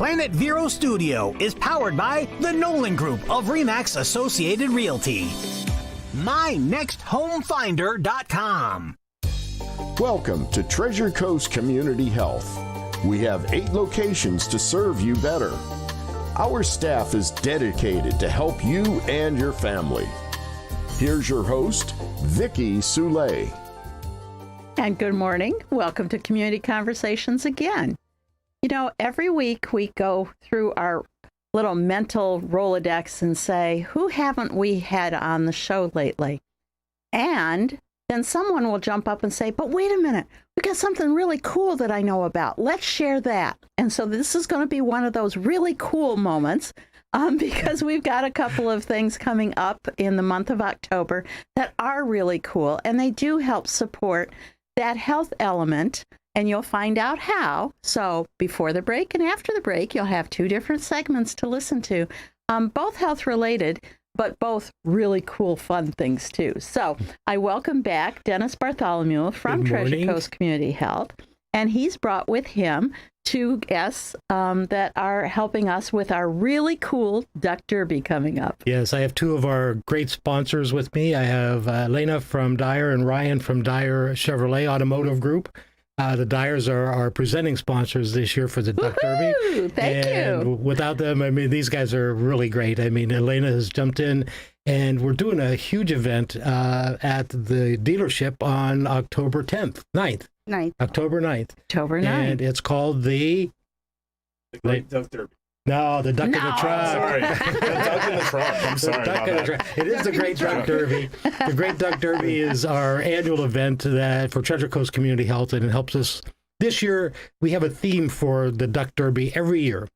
Planet Vero Studio is powered by the Nolan Group of RE/MAX Associated Realty. MyNextHomeFinder.com. Welcome to Treasure Coast Community Health. We have 8 locations to serve you better. Our staff is dedicated to help you and your family. Here's your host, Vicki Soulé. And good morning. Welcome to Community Conversations again. You know, every week we go through our little mental Rolodex and say, who haven't we had on the show lately? And then someone will jump up and say, but wait a minute, we got something really cool that I know about. Let's share that. And so this is going to be one of those really cool moments because we've got a couple of things coming up in the month of October that are really cool, and they do help support that health element. And you'll find out how. So before the break and after the break, you'll have 2 different segments to listen to, both health related, but both really cool, fun things too. So I welcome back Dennis Bartholomew from Treasure Coast Community Health. And he's brought with him 2 guests that are helping us with our really cool Duck Derby coming up. Yes, I have 2 of our great sponsors with me. I have Elena from Dyer and Ryan from Dyer Chevrolet Automotive Group. The Dyers are our presenting sponsors this year for the Duck Derby. Thank you. Without them, I mean, these guys are really great. I mean, Elena has jumped in, and we're doing a huge event at the dealership on October 9th. October 9th. And it's called the Great Duck Derby. No, the Duck in the Truck. Sorry. The Duck in the Truck. I'm sorry. Duck in the Truck. It is the Great Duck Derby. The Great Duck Derby is our annual event that for Treasure Coast Community Health, and it helps us. This year, we have a theme for the Duck Derby every year.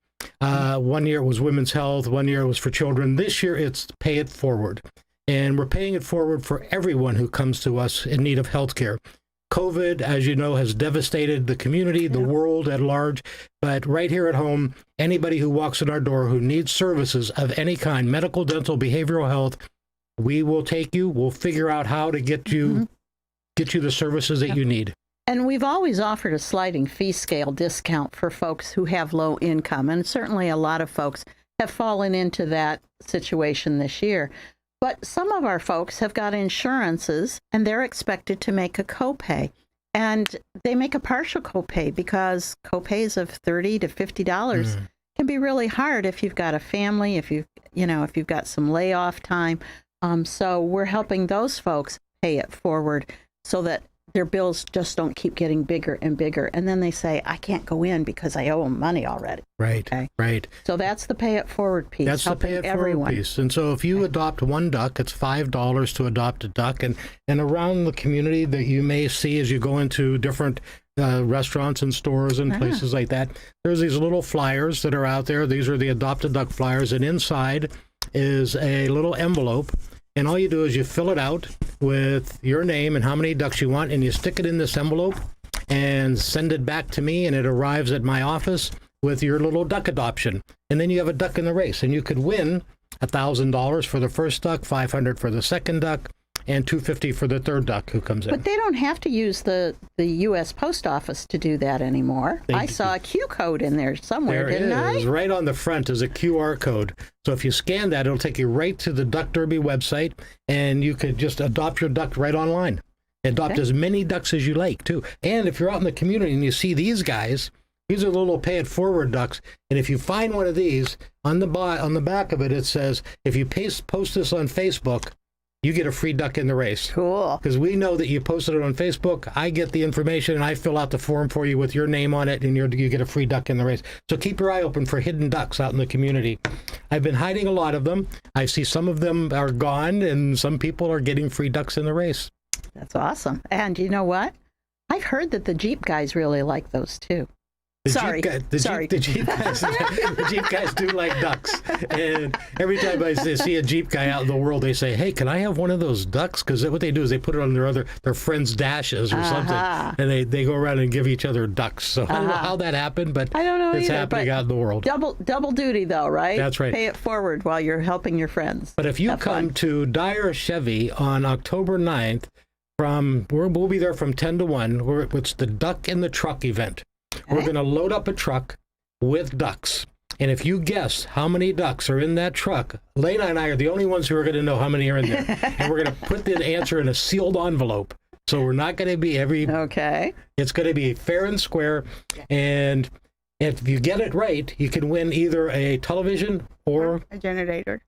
One year it was women's health. One year it was for children. This year it's Pay It Forward. And we're paying it forward for everyone who comes to us in need of health care. COVID, as you know, has devastated the community, the world at large. But right here at home, anybody who walks in our door who needs services of any kind, medical, dental, behavioral health, we will take you. We'll figure out how to get you the services that you need. And we've always offered a sliding fee scale discount for folks who have low income. And certainly a lot of folks have fallen into that situation this year. But some of our folks have got insurances, and they're expected to make a copay. And they make a partial copay because copays of $30 to $50 can be really hard if you've got a family, if you've got some layoff time. So we're helping those folks pay it forward so that their bills just don't keep getting bigger and bigger. And then they say, I can't go in because I owe them money already. Right, okay? Right. So that's the pay it forward piece. That's the pay it forward piece. And so if you adopt 1 duck, it's $5 to adopt a duck. And around the community that you may see as you go into different restaurants and stores and places like that, there's these little flyers that are out there. These are the Adopt a Duck flyers. And inside is a little envelope. And all you do is you fill it out with your name and how many ducks you want, and you stick it in this envelope and send it back to me, and it arrives at my office with your little duck adoption. And then you have a duck in the race, and you could win $1,000 for the first duck, $500 for the second duck, and $250 for the third duck who comes in. But they don't have to use the U.S. Post Office to do that anymore. I saw a Q code in there somewhere, didn't I? Right on the front is a QR code. So if you scan that, it'll take you right to the Duck Derby website, and you could just adopt your duck right online. Adopt as many ducks as you like, too. And if you're out in the community and you see these guys, these are little pay it forward ducks. And if you find one of these, on the back of it, it says, if you post this on Facebook, you get a free duck in the race. Cool. Because we know that you posted it on Facebook. I get the information, and I fill out the form for you with your name on it, and you get a free duck in the race. So keep your eye open for hidden ducks out in the community. I've been hiding a lot of them. I see some of them are gone, and some people are getting free ducks in the race. That's awesome. And you know what? I've heard that the Jeep guys really like those, too. The Jeep guys do like ducks. And every time I see a Jeep guy out in the world, they say, hey, can I have one of those ducks? Because what they do is they put it on their friends' dashes or something. And they go around and give each other ducks. So I don't know how that happened, but I don't know it's either, happening out in the world. Double duty, though, right? That's right. Pay it forward while you're helping your friends. But if you come to Dyer Chevy on October 9th, we'll be there from 10 to 1. It's the Duck in the Truck event. We're going to load up a truck with ducks. And if you guess how many ducks are in that truck, Elena and I are the only ones who are going to know how many are in there. And we're going to put the answer in a sealed envelope. So we're not going to be Okay. It's going to be fair and square. And if you get it right, you can win either a television or a generator.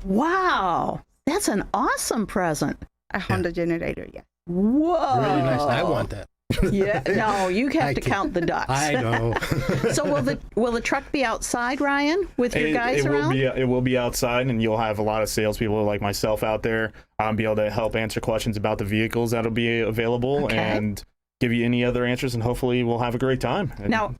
Wow. That's an awesome present. A Honda generator, yeah. Whoa. Really nice. I want that. Yeah. No, you have to count the ducks. I know. So will the truck be outside, Ryan, with your guys around? It will be outside, and you'll have a lot of salespeople like myself out there be able to help answer questions about the vehicles that'll be available and give you any other answers, and hopefully we'll have a great time.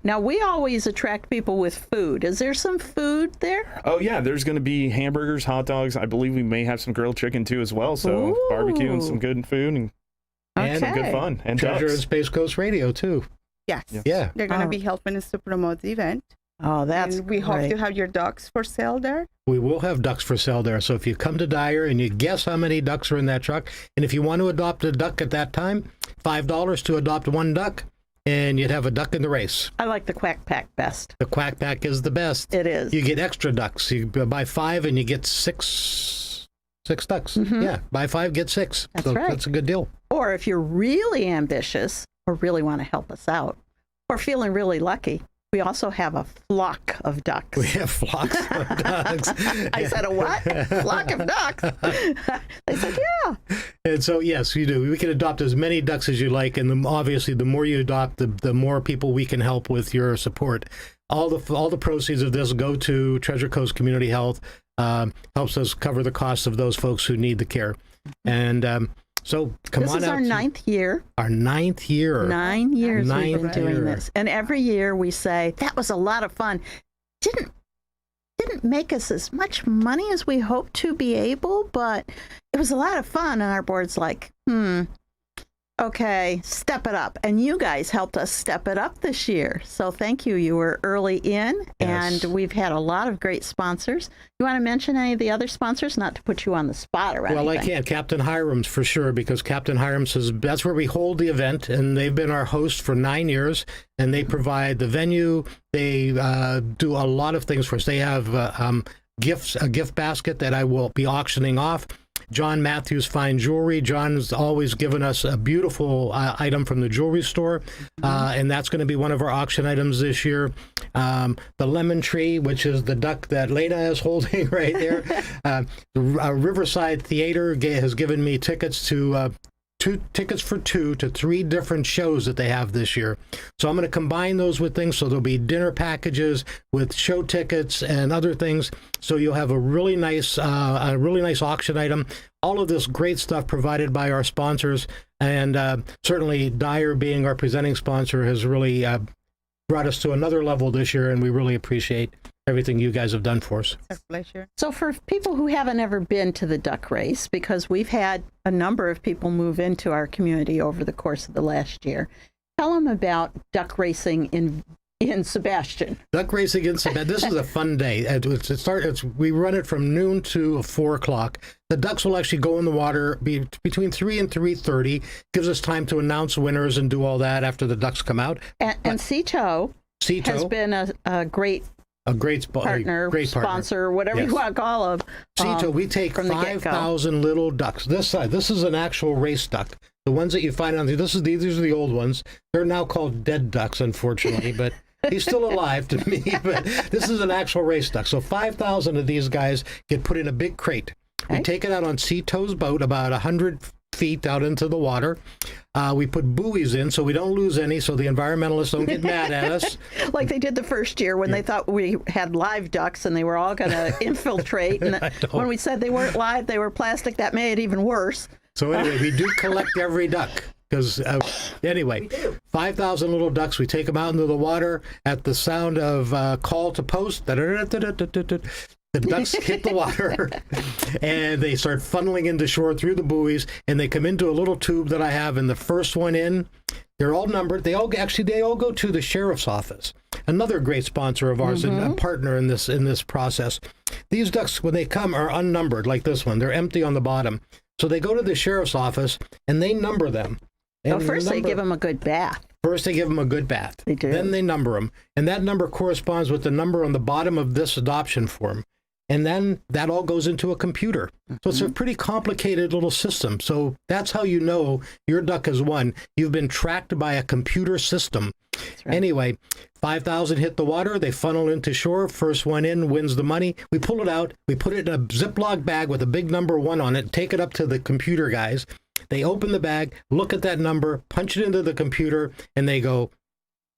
Now we always attract people with food. Is there some food there? Oh yeah, there's going to be hamburgers, hot dogs. I believe we may have some grilled chicken too as well. So Ooh. barbecue and some good food and some good fun. And Treasure ducks. and Space Coast Radio, too. Yes. Yeah. They're going to be helping us to promote the event. Oh, that's and we hope great. to have your ducks for sale there. We will have ducks for sale there. So if you come to Dyer and you guess how many ducks are in that truck, and if you want to adopt a duck at that time, $5 to adopt one duck, and you'd have a duck in the race. I like the Quack Pack best. The Quack Pack is the best. It is. You get extra ducks. You buy 5 and you get six ducks. Mm-hmm. Yeah, buy 5, get 6. That's right. That's a good deal. Or if you're really ambitious or really want to help us out or feeling really lucky, we also have a flock of ducks. We have flocks of ducks. I said a what? Flock of ducks. They said, yeah. And so, yes, you do. We can adopt as many ducks as you like, and obviously, the more you adopt, the more people we can help with your support. All the proceeds of this go to Treasure Coast Community Health. Helps us cover the costs of those folks who need the care. And so, come on out. This is our 9th year. Our 9th year. 9 years we've been 9th doing year. this. And every year we say, that was a lot of fun. Didn't make us as much money as we hoped to be able, but it was a lot of fun. And our board's like, okay, step it up. And you guys helped us step it up this year. So thank you. You were early in, Yes. and we've had a lot of great sponsors. You want to mention any of the other sponsors? Not to put you on the spot or anything. Well, I can't. Captain Hiram's for sure, because Captain Hiram says that's where we hold the event, and they've been our host for 9 years, and they provide the venue. They do a lot of things for us. They have a gift basket that I will be auctioning off. John Matthews Fine Jewelry. John's always given us a beautiful item from the jewelry store, and that's going to be one of our auction items this year. The Lemon Tree, which is the duck that Elena is holding right there. Riverside Theater has given me tickets to tickets for 2 to 3 different shows that they have this year. So I'm going to combine those with things. So there'll be dinner packages with show tickets and other things. So you'll have a really nice auction item. All of this great stuff provided by our sponsors, and certainly Dyer, being our presenting sponsor, has really brought us to another level this year, and we really appreciate everything you guys have done for us. It's a pleasure. So for people who haven't ever been to the duck race, because we've had a number of people move into our community over the course of the last year, tell them about duck racing in Sebastian. Duck racing in Sept. This is a fun day. We run it from noon to 4 o'clock. The ducks will actually go in the water between 3 and 3:30. Gives us time to announce winners and do all that after the ducks come out. And Cito has been a great partner, sponsor, whatever you want to call them. Cito, we take 5,000 little ducks. This is an actual race duck. The ones that you find on these are the old ones. They're now called dead ducks, unfortunately, but he's still alive to me. But this is an actual race duck. So 5,000 of these guys get put in a big crate. We take it out on Cito's boat, about 100 feet out into the water. We put buoys in so we don't lose any, so the environmentalists don't get mad at us. Like they did the first year when they thought we had live ducks and they were all going to infiltrate. And when we said they weren't live, they were plastic. That made it even worse. So anyway, we do collect every duck. Because anyway, 5,000 little ducks, we take them out into the water at the sound of call to post. The ducks hit the water, and they start funneling into shore through the buoys, and they come into a little tube that I have, and the first one in, they're all numbered. They all go to the sheriff's office, another great sponsor of ours and a partner in this process. These ducks, when they come, are unnumbered, like this one. They're empty on the bottom. So they go to the sheriff's office, and they number them. Well, first they give them a good bath. First, they give them a good bath. They do. Then they number them. And that number corresponds with the number on the bottom of this adoption form. And then that all goes into a computer. So it's a pretty complicated little system. So that's how you know your duck is won. You've been tracked by a computer system. Right. Anyway, 5,000 hit the water. They funnel into shore. First one in wins the money. We pull it out. We put it in a Ziploc bag with a big number 1 on it. Take it up to the computer guys. They open the bag, look at that number, punch it into the computer, and they go,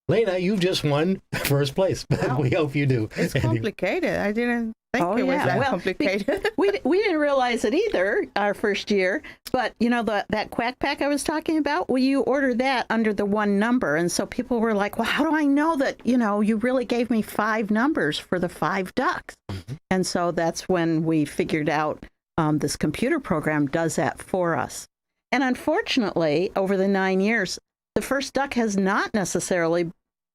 Elena, you've just won first place. Wow. We hope you do. It's complicated. I didn't think it was that complicated. We didn't realize it either our first year, but you know that quack pack I was talking about, well, you order that under the 1 number, and so people were like, well, how do I know that, you really gave me 5 numbers for the 5 ducks? Mm-hmm. And so that's when we figured out this computer program does that for us. And unfortunately, over the 9 years, the first duck has not necessarily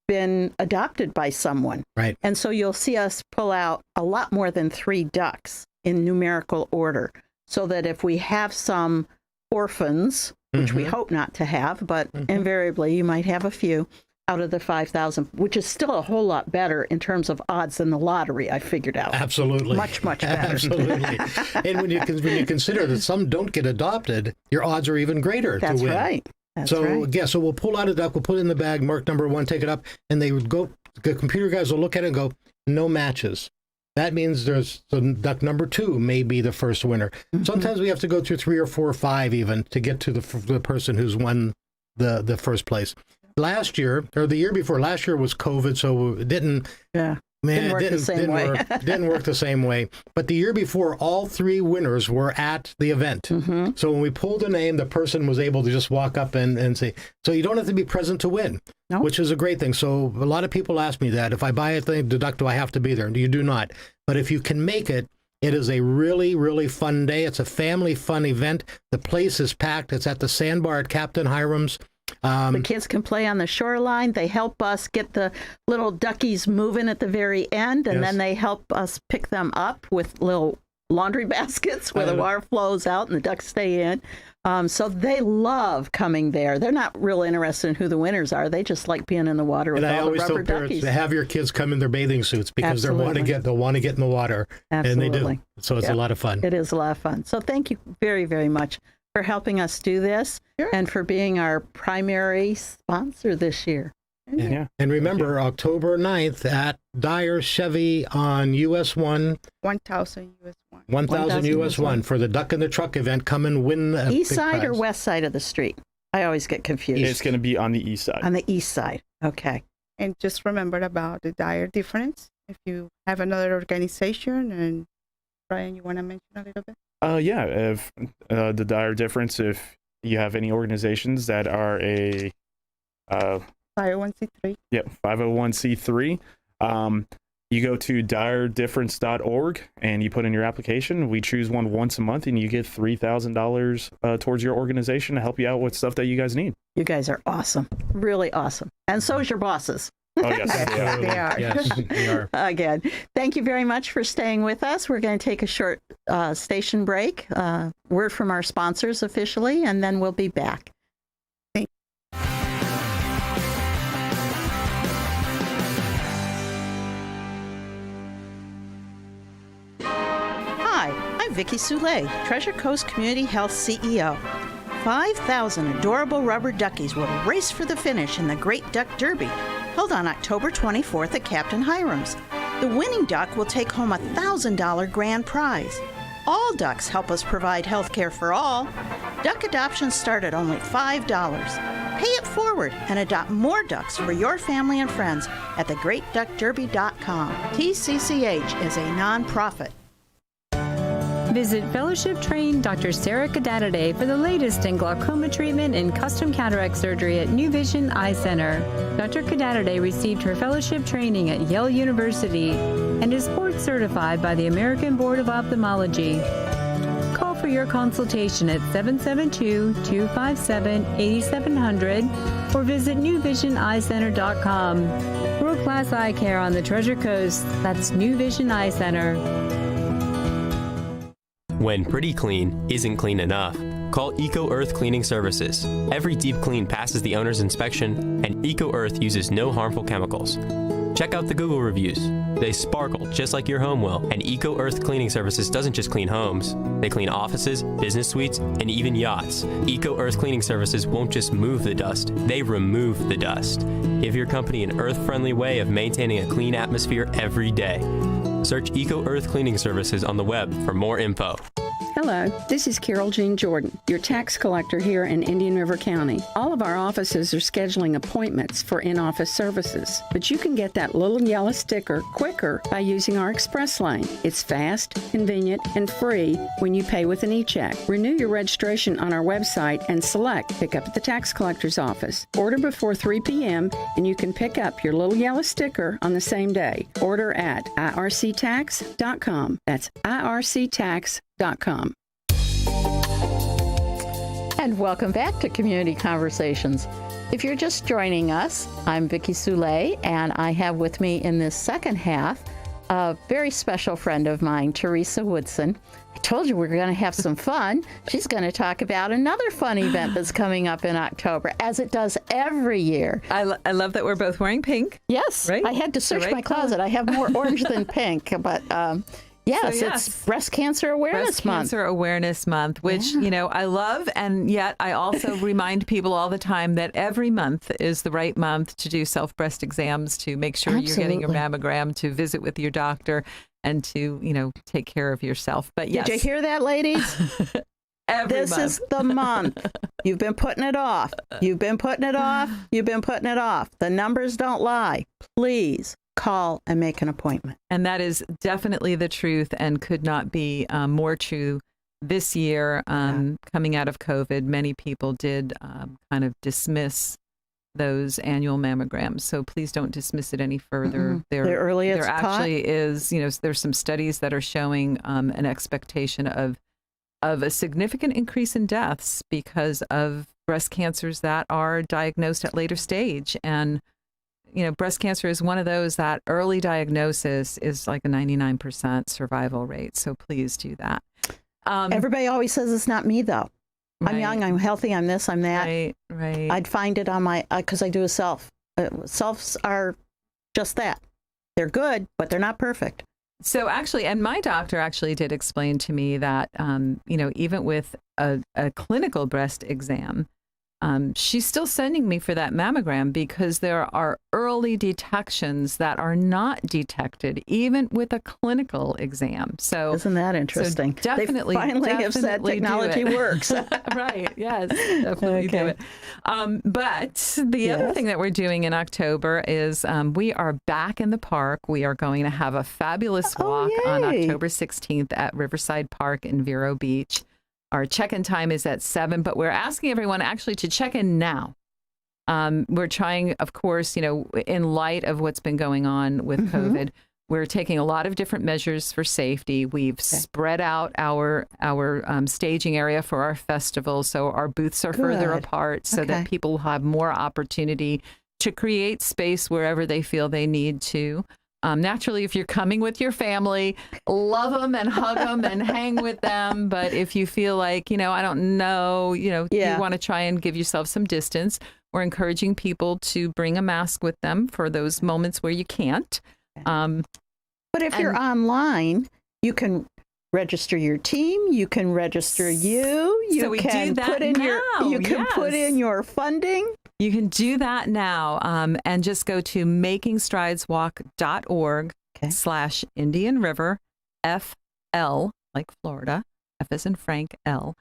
been adopted by someone. Right. And so you'll see us pull out a lot more than 3 ducks in numerical order, so that if we have some orphans, which we hope not to have, but invariably you might have a few out of the 5,000, which is still a whole lot better in terms of odds than the lottery, I figured out. Absolutely. Much better. Absolutely. And when you consider that some don't get adopted, your odds are even greater That's to win. right. That's right. Yeah, so we'll pull out a duck, we'll put it in the bag, mark number 1, take it up, and they would go, the computer guys will look at it and go, no matches. That means so duck number 2 may be the first winner. Sometimes we have to go through 3 or 4 or 5 even to get to the person who's won the first place. Last year, or the year before, last year was COVID, so it didn't. Yeah. Man, Didn't work the same way. Didn't work the same way. But the year before, all 3 winners were at the event. So when we pulled a name, the person was able to just walk up and say, so you don't have to be present to win, which is a great thing. So a lot of people ask me that. If I buy a thing, the duck, do I have to be there? You do not. But if you can make it, it is a really, really fun day. It's a family fun event. The place is packed. It's at the Sandbar at Captain Hiram's. The kids can play on the shoreline. They help us get the little duckies moving at the very end, and then they help us pick them up with little laundry baskets where the water flows out and the ducks stay in. So they love coming there. They're not real interested in who the winners are. They just like being in the water with all the rubber duckies. And I always tell parents to have your kids come in their bathing suits because they want to get in the water. Absolutely. And they do. So it's a lot of fun. It is a lot of fun. So thank you very, very much for helping us do this and for being our primary sponsor this year. Yeah. And remember, October 9th at Dyer Chevy on US 1. 1,000 US 1. 1,000 US 1 for the Duck in the Truck event. Come and win a East big side prize. or west side of the street? I always get confused. It's going to be on the east side. On the east side. Okay. And just remember about the dire difference. If you have another organization, and Brian, you want to mention a little bit? Yeah, if the dire difference, if you have any organizations that are a 501c3. Yep, 501c3. You go to diredifference.org and you put in your application. We choose one once a month, and you get $3,000 towards your organization to help you out with stuff that you guys need. You guys are awesome, really awesome, and so is your bosses. Oh yes, They are. Yes, they are. Again, thank you very much for staying with us. We're going to take a short station break, word from our sponsors officially, and then we'll be back. Hi, I'm Vicki Soule, Treasure Coast Community Health CEO. 5,000 adorable rubber duckies will race for the finish in the Great Duck Derby, held on October 24th at Captain Hiram's. The winning duck will take home a $1,000 grand prize. All ducks help us provide health care for all. Duck adoptions start at only $5. Pay it forward and adopt more ducks for your family and friends at thegreatduckderby.com. TCCH is a nonprofit. Visit fellowship-trained Dr. Sarah Kadadaday for the latest in glaucoma treatment and custom cataract surgery at New Vision Eye Center. Dr. Kadadaday received her fellowship training at Yale University and is board certified by the American Board of Ophthalmology. Call for your consultation at 772-257-8700 or visit newvisioneyecenter.com. World-class eye care on the Treasure Coast. That's New Vision Eye Center. When pretty clean isn't clean enough, call Eco Earth Cleaning Services. Every deep clean passes the owner's inspection, and Eco Earth uses no harmful chemicals. Check out the Google reviews. They sparkle just like your home will. And Eco Earth Cleaning Services doesn't just clean homes. They clean offices, business suites, and even yachts. Eco Earth Cleaning Services won't just move the dust, they remove the dust. Give your company an earth-friendly way of maintaining a clean atmosphere every day. Search Eco Earth Cleaning Services on the web for more info. Hello, this is Carol Jean Jordan, your tax collector here in Indian River County. All of our offices are scheduling appointments for in-office services, but you can get that little yellow sticker quicker by using our Express Lane. It's fast, convenient, and free when you pay with an e-check. Renew your registration on our website and select Pick Up at the Tax Collector's Office. Order before 3 p.m. and you can pick up your little yellow sticker on the same day. Order at irctax.com. That's irctax.com. And welcome back to Community Conversations. If you're just joining us, I'm Vicki Soule, and I have with me in this second half a very special friend of mine, Theresa Woodson. I told you we were going to have some fun. She's going to talk about another fun event that's coming up in October, as it does every year. I love that we're both wearing pink. Yes, right? I had to search my closet. I have more orange than pink, but yes, it's Breast Cancer Awareness Month. Breast Cancer Awareness Month, which, you know, I love, and yet I also remind people all the time that every month is the right month to do self-breast exams, to make sure you're getting your mammogram, to visit with your doctor, and to, you know, take care of yourself. But yes. Did you hear that, ladies? This month is the month. You've been putting it off. You've been putting it off. You've been putting it off. The numbers don't lie. Please call and make an appointment. And that is definitely the truth, and could not be more true this year. Coming out of COVID, many people did kind of dismiss those annual mammograms. So please don't dismiss it any further. The earlier it's there actually is, you know, there's some studies that are showing an expectation of a significant increase in deaths because of breast cancers that are diagnosed at later stage. And you know, breast cancer is one of those that early diagnosis is like a 99% survival rate. So please do that. Everybody always says it's not me, though. Right. I'm young, I'm healthy, I'm this, I'm that. Right. I'd find it on my, because I do a self. Selves are just that. They're good, but they're not perfect. So actually, and my doctor actually did explain to me that, you know, even with a clinical breast exam, she's still sending me for that mammogram because there are early detections that are not detected even with a clinical exam. So isn't that interesting? So definitely, they finally have said technology works. Right. Yes. Definitely do it. But the other thing that we're doing in October is we are back in the park. We are going to have a fabulous walk on October 16th at Riverside Park in Vero Beach. Our check-in time is at 7, but we're asking everyone actually to check in now. We're trying, of course, you know, in light of what's been going on with COVID, we're taking a lot of different measures for safety. We've spread out our staging area for our festival, so our booths are further apart so that people have more opportunity to create space wherever they feel they need to. Naturally, if you're coming with your family, love them and hug them and hang with them. But if you feel like, you know, I don't know, you know, you want to try and give yourself some distance, we're encouraging people to bring a mask with them for those moments where you can't. But if you're online, you can register your team. You can register you. You so we can do that put in now. You can put in your funding. You can do that now and just go to makingstrideswalk.org/Indian River FL, like Florida, F as in Frank, L.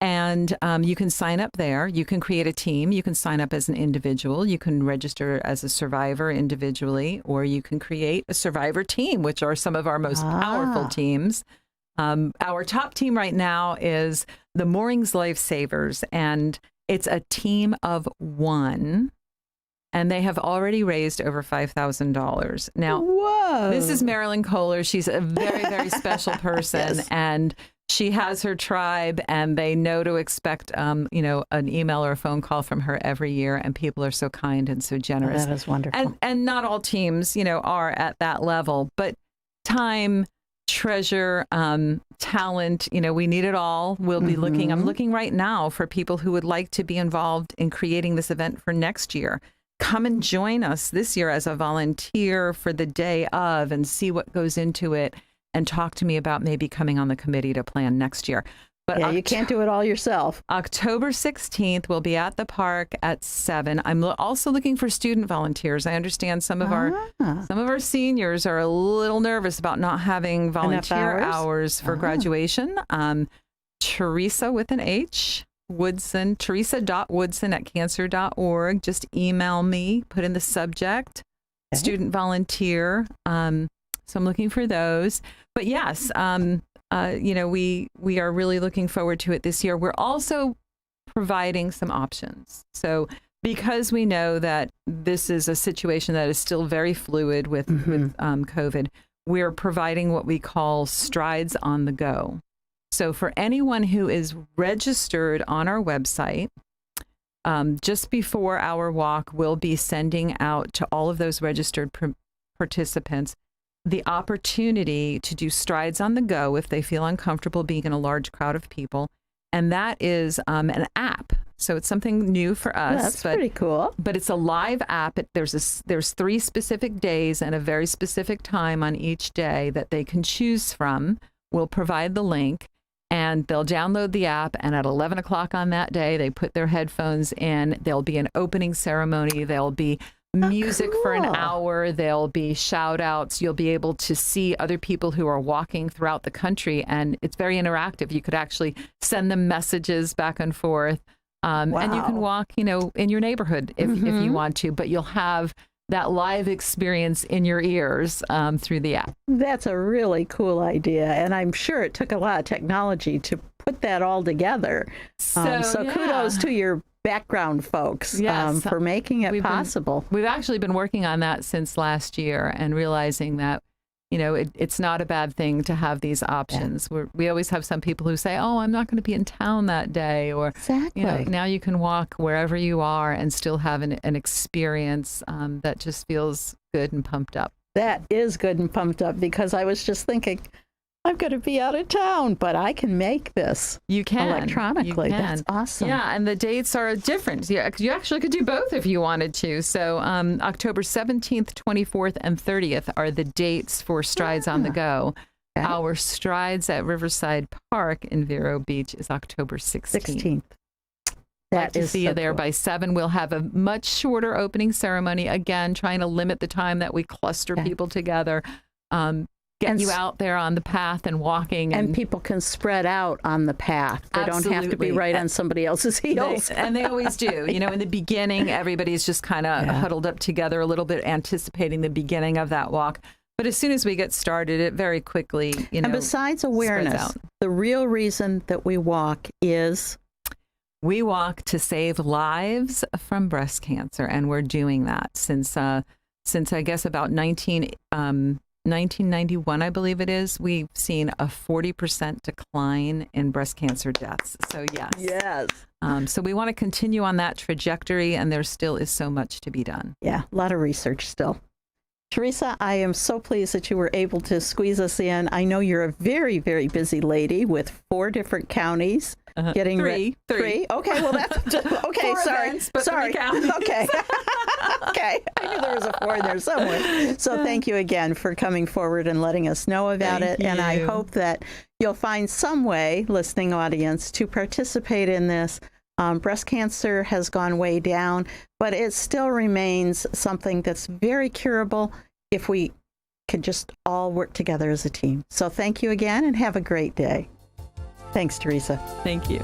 And you can sign up there. You can create a team. You can sign up as an individual. You can register as a survivor individually, or you can create a survivor team, which are some of our most powerful teams. Our top team right now is the Moorings Lifesavers, and it's a team of 1, and they have already raised over $5,000. Now, this is Marilyn Kohler. She's a very, very special person, and she has her tribe, and they know to expect, you know, an email or a phone call from her every year, and people are so kind and so generous. That is wonderful. And not all teams, you know, are at that level, but time, treasure, talent. We need it all. We'll be looking. I'm looking right now for people who would like to be involved in creating this event for next year. Come and join us this year as a volunteer for the day of and see what goes into it and talk to me about maybe coming on the committee to plan next year. But you can't do it all yourself. October 16th, we'll be at the park at 7. I'm also looking for student volunteers. I understand some of our seniors are a little nervous about not having volunteer hours for graduation. Theresa with an H, Woodson, Theresa.woodson@cancer.org. Just email me, put in the subject, student volunteer. So I'm looking for those. But yes, we are really looking forward to it this year. We're also providing some options. So because we know that this is a situation that is still very fluid with COVID, we're providing what we call strides on the go. So for anyone who is registered on our website, just before our walk, we'll be sending out to all of those registered participants the opportunity to do strides on the go if they feel uncomfortable being in a large crowd of people. And that is an app. So it's something new for us. That's pretty cool. But it's a live app. There's 3 specific days and a very specific time on each day that they can choose from. We'll provide the link and they'll download the app. And at 11 o'clock on that day, they put their headphones in. There'll be an opening ceremony. There'll be music for an hour. There'll be shout outs. You'll be able to see other people who are walking throughout the country. And it's very interactive. You could actually send them messages back and forth. And you can walk, in your neighborhood if you want to, but you'll have that live experience in your ears through the app. That's a really cool idea. And I'm sure it took a lot of technology to put that all together. So kudos to your background folks for making it possible. We've actually been working on that since last year and realizing that, it's not a bad thing to have these options. We always have some people who say, oh, I'm not going to be in town that day. Or, now you can walk wherever you are and still have an experience that just feels good and pumped up. That is good and pumped up because I was just thinking, I'm going to be out of town, but I can make this. You can electronically. You can. That's awesome. Yeah, and the dates are different. Yeah, you actually could do both if you wanted to. So October 17th, 24th, and 30th are the dates for Strides on the Go. Okay. Our Strides at Riverside Park in Vero Beach is October 16th. Like to see you there by 7. We'll have a much shorter opening ceremony. Again, trying to limit the time that we cluster people together. Get you out there on the path and walking. And people can spread out on the path. They don't have to be right on somebody else's heels. And they always do. In the beginning, everybody's just kind of huddled up together a little bit, anticipating the beginning of that walk. But as soon as we get started, it very quickly, And besides awareness, the real reason that we walk is... We walk to save lives from breast cancer. And we're doing that since I guess about 1991, I believe it is, we've seen a 40% decline in breast cancer deaths. So yes. So we want to continue on that trajectory, and there still is so much to be done. Yeah, a lot of research still. Theresa, I am so pleased that you were able to squeeze us in. I know you're a very, very busy lady with 4 different counties. Getting Three. Okay, well that's okay. 4 sorry, events, but sorry. 3 counties. Okay, okay. I knew there was a 4 in there somewhere. So thank you again for coming forward and letting us know about it. And I hope that you'll find some way, listening audience, to participate in this. Breast cancer has gone way down, but it still remains something that's very curable if we could just all work together as a team. So thank you again and have a great day. Thanks, Theresa. Thank you.